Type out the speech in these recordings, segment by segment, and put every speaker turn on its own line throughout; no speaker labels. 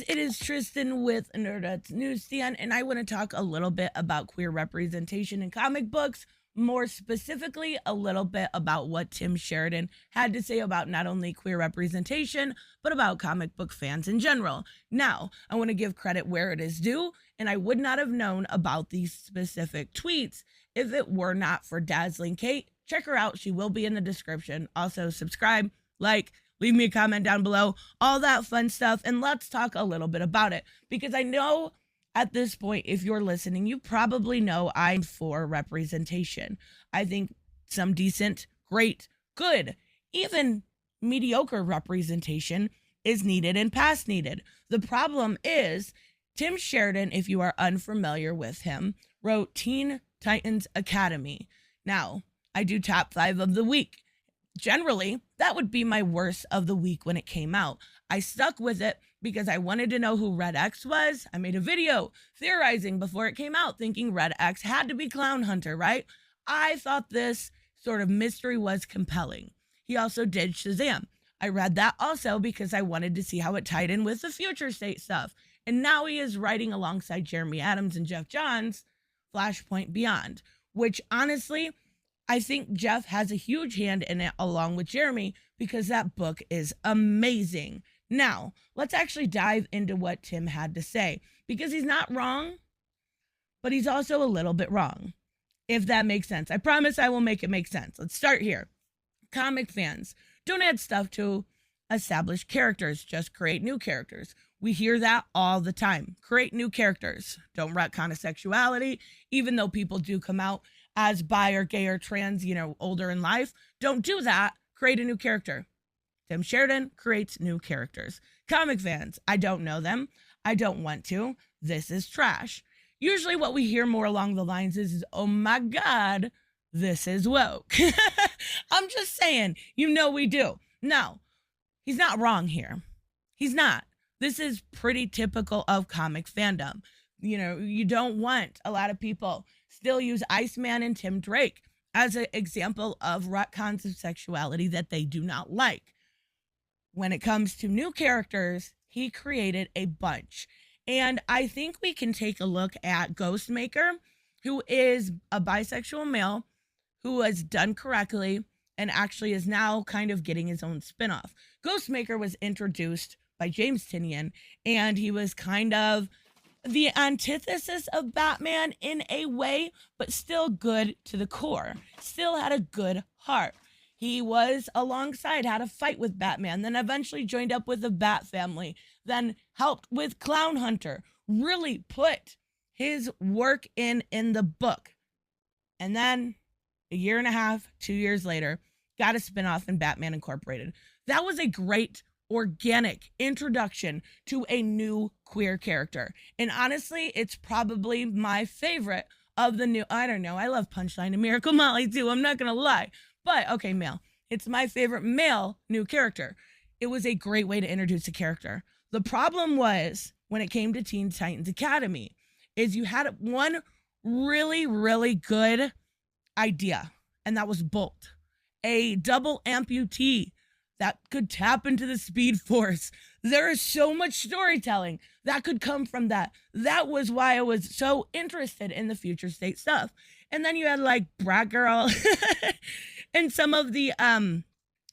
it is Tristan with nerdettes-newsstand, and I want to talk a little bit about queer representation in comic books, more specifically, a little bit about what Tim Sheridan had to say about not only queer representation, but about comic book fans in general. Now, I want to give credit where it is due, and I would not have known about these specific tweets if it were not for Dazzling Kate. Check her out. She will be in the description. Also, subscribe, like, leave me a comment down below, all that fun stuff, and let's talk a little bit about it. Because I know at this point, if you're listening, you probably know I'm for representation. I think some decent, great, good, even mediocre representation is needed and past needed. The problem is, Tim Sheridan, if you are unfamiliar with him, wrote Teen Titans Academy. Now, I do top 5 of the week. Generally, that would be my worst of the week when it came out. I stuck with it because I wanted to know who Red X was. I made a video theorizing before it came out, thinking Red X had to be Clown Hunter, right? I thought this sort of mystery was compelling. He also did Shazam. I read that also because I wanted to see how it tied in with the future state stuff. And now he is writing alongside Jeremy Adams and Geoff Johns Flashpoint Beyond, which honestly, I think Jeff has a huge hand in it along with Jeremy because that book is amazing. Now, let's actually dive into what Tim had to say because he's not wrong, but he's also a little bit wrong, if that makes sense. I promise I will make it make sense. Let's start here. Comic fans, don't add stuff to established characters, just create new characters. We hear that all the time. Create new characters. Don't retcon a sexuality, even though people do come out as bi or gay or trans, older in life. Don't do that. Create a new character. Tim Sheridan creates new characters. Comic fans, I don't know them. I don't want to. This is trash. Usually what we hear more along the lines is oh my God, this is woke. I'm just saying, we do. No, he's not wrong here. He's not. This is pretty typical of comic fandom. You don't want a lot of people still use Iceman and Tim Drake as an example of retcons of sexuality that they do not like. When it comes to new characters, he created a bunch. And I think we can take a look at Ghostmaker, who is a bisexual male who was done correctly and actually is now kind of getting his own spinoff. Ghostmaker was introduced by James Tynion, and he was kind of the antithesis of Batman in a way, but still good to the core. Still had a good heart. He was alongside, had a fight with Batman, then eventually joined up with the Bat family, then helped with Clown Hunter, really put his work in the book. And then a year and a half, 2 years later, got a spinoff in Batman Incorporated. That was a great organic introduction to a new queer character. And honestly, it's probably my favorite of the new, I don't know, I love Punchline and Miracle Molly too, I'm not gonna lie. But, okay, male. It's my favorite male new character. It was a great way to introduce a character. The problem was, when it came to Teen Titans Academy, is you had one really, really good idea, and that was Bolt, a double amputee that could tap into the Speed Force. There is so much storytelling that could come from that. That was why I was so interested in the future state stuff. And then you had like Brat Girl and some of the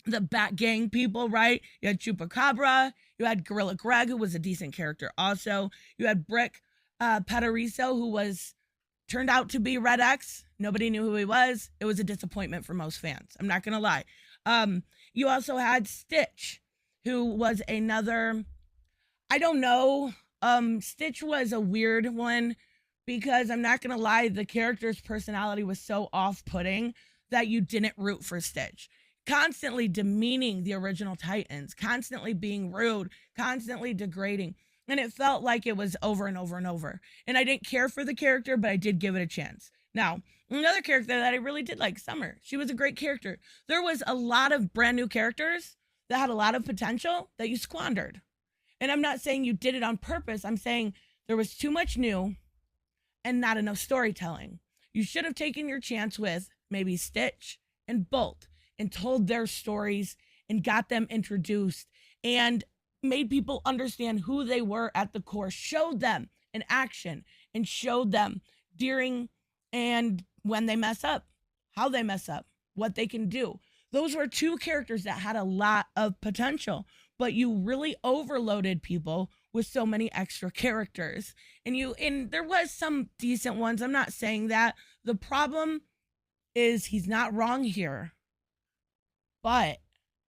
Bat Gang people, right? You had Chupacabra. You had Gorilla Greg, who was a decent character also. You had Brick Pederizo, who turned out to be Red X. Nobody knew who he was. It was a disappointment for most fans. I'm not going to lie. You also had Stitch, who was another, I don't know. Stitch was a weird one because I'm not going to lie, the character's personality was so off-putting that you didn't root for Stitch. Constantly demeaning the original Titans, constantly being rude, constantly degrading. And it felt like it was over and over and over. And I didn't care for the character, but I did give it a chance. Now, another character that I really did like, Summer. She was a great character. There was a lot of brand new characters that had a lot of potential that you squandered. And I'm not saying you did it on purpose. I'm saying there was too much new and not enough storytelling. You should have taken your chance with maybe Stitch and Bolt and told their stories and got them introduced and made people understand who they were at the core, showed them in action, and showed them during and when they mess up, how they mess up, what they can do. Those were two characters that had a lot of potential, but you really overloaded people with so many extra characters. And there was some decent ones. I'm not saying that. The problem is he's not wrong here. But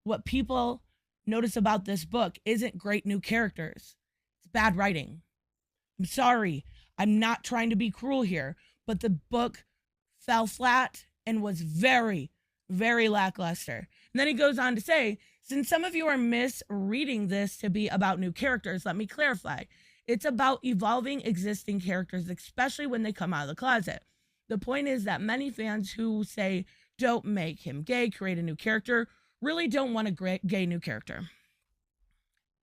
what people notice about this book isn't great new characters. It's bad writing. I'm sorry. I'm not trying to be cruel here, but the book fell flat and was very, very lackluster. And then he goes on to say, since some of you are misreading this to be about new characters, let me clarify. It's about evolving existing characters, especially when they come out of the closet. The point is that many fans who say, don't make him gay, create a new character, really don't want a gay new character.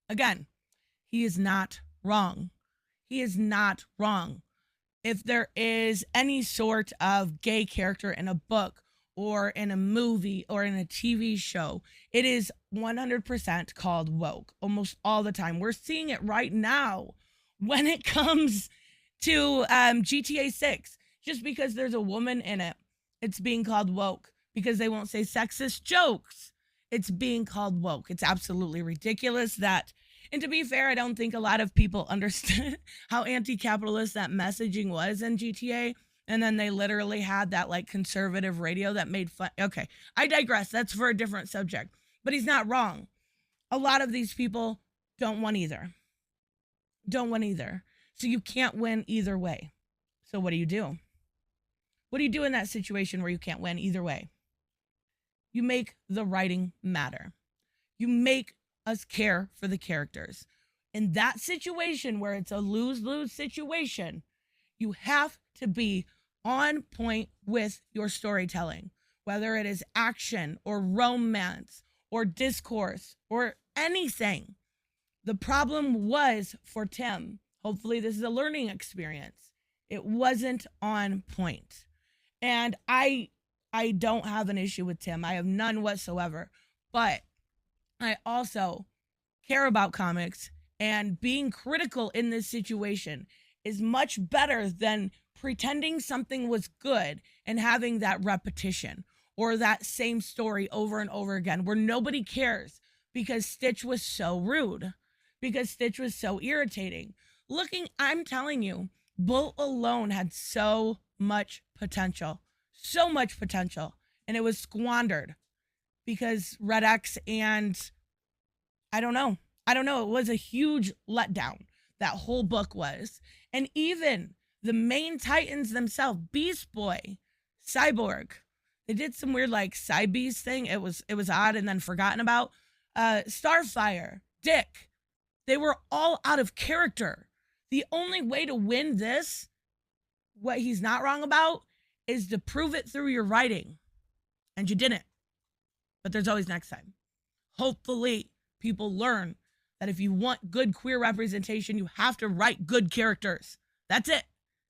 Again, he is not wrong. He is not wrong. If there is any sort of gay character in a book or in a movie or in a TV show, it is 100% called woke almost all the time. We're seeing it right now when it comes to GTA 6. Just because there's a woman in it, it's being called woke. Because they won't say sexist jokes, it's being called woke. It's absolutely ridiculous that, and to be fair, I don't think a lot of people understood how anti-capitalist that messaging was in GTA. And then they literally had that like conservative radio that made fun. Okay, I digress. That's for a different subject. But he's not wrong. A lot of these people don't want either. Don't want either. So you can't win either way. So what do you do? What do you do in that situation where you can't win either way? You make the writing matter. You make us care for the characters. In that situation where it's a lose-lose situation, you have to be on point with your storytelling, whether it is action or romance or discourse or anything. The problem was for Tim. Hopefully this is a learning experience. It wasn't on point. And I don't have an issue with Tim. I have none whatsoever. But I also care about comics, and being critical in this situation is much better than pretending something was good and having that repetition or that same story over and over again where nobody cares because Stitch was so rude, because Stitch was so irritating. I'm telling you, Bolt alone had so much potential, and it was squandered because Red X and I don't know. It was a huge letdown. That whole book was. And even the main titans themselves, Beast Boy, Cyborg, they did some weird like Cybeast thing. It was odd and then forgotten about. Starfire, Dick, they were all out of character. The only way to win this, what he's not wrong about, is to prove it through your writing. And you didn't. But there's always next time. Hopefully, people learn that if you want good queer representation, you have to write good characters. That's it.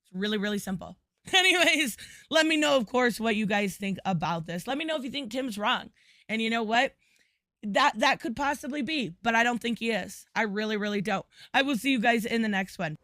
It's really, really simple. Anyways, let me know, of course, what you guys think about this. Let me know if you think Tim's wrong. And you know what? That could possibly be, but I don't think he is. I really, really don't. I will see you guys in the next one.